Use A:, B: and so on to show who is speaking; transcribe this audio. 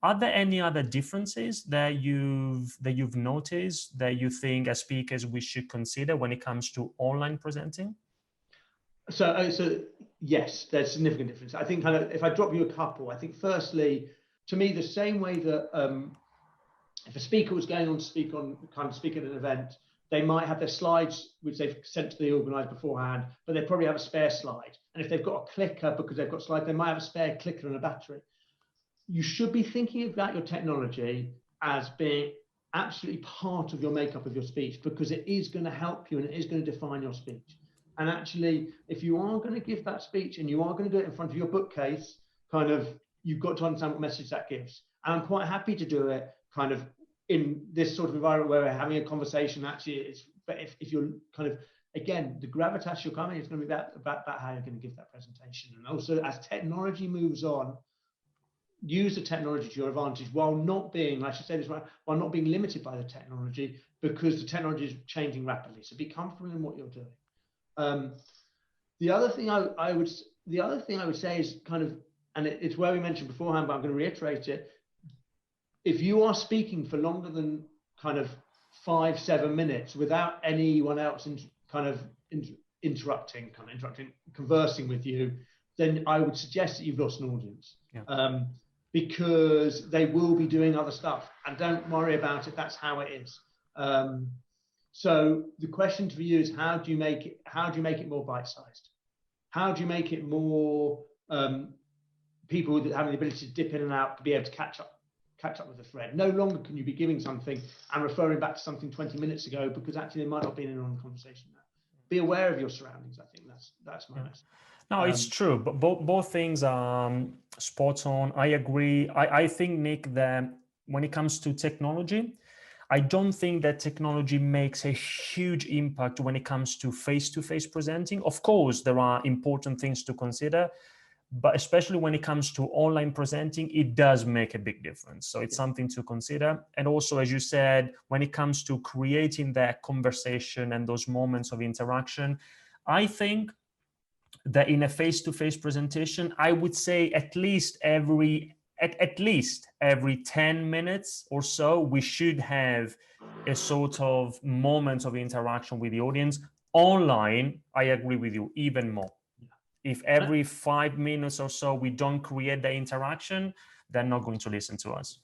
A: Are there any other differences that you've noticed that you think as speakers we should consider when it comes to online presenting?
B: So yes, there's significant difference. I think kind of if I drop you a couple, I think firstly, to me, the same way that if a speaker was going on to speak at an event, they might have their slides which they've sent to the organizer beforehand, but they probably have a spare slide. And if they've got a clicker because they've got slides, they might have a spare clicker and a battery. You should be thinking about your technology as being absolutely part of your makeup of your speech, because it is going to help you and it is going to define your speech. And actually, if you are going to give that speech and you are going to do it in front of your bookcase, kind of, you've got to understand what message that gives. And I'm quite happy to do it kind of in this sort of environment where we're having a conversation. Actually, but if you're kind of, again, the gravitas you're coming is going to be about how you're going to give that presentation. And also, as technology moves on, use the technology to your advantage while not being, I should say this right, while not being limited by the technology, because the technology is changing rapidly. So be comfortable in what you're doing. The other thing I would say is kind of, and it's where we mentioned beforehand, but I'm going to reiterate it. If you are speaking for longer than kind of 5-7 minutes without anyone else interrupting, conversing with you, then I would suggest that you've lost an audience.
A: Yeah.
B: Because they will be doing other stuff, and don't worry about it. That's how it is. So the question for you is, how do you make it more bite-sized? How do you make it more people that have the ability to dip in and out to be able to catch up with the thread? No longer can you be giving something and referring back to something 20 minutes ago, because actually there might not be an on conversation now. Be aware of your surroundings. I think that's my message.
A: No, it's true. But both things are spot on. I agree. I think, Nick, that when it comes to technology, I don't think that technology makes a huge impact when it comes to face-to-face presenting. Of course, there are important things to consider, but especially when it comes to online presenting, it does make a big difference. So it's something to consider. And also, as you said, when it comes to creating that conversation and those moments of interaction, I think that in a face-to-face presentation, I would say at least every 10 minutes or so, we should have a sort of moment of interaction with the audience. Online, I agree with you, even more. If every 5 minutes or so we don't create the interaction, they're not going to listen to us.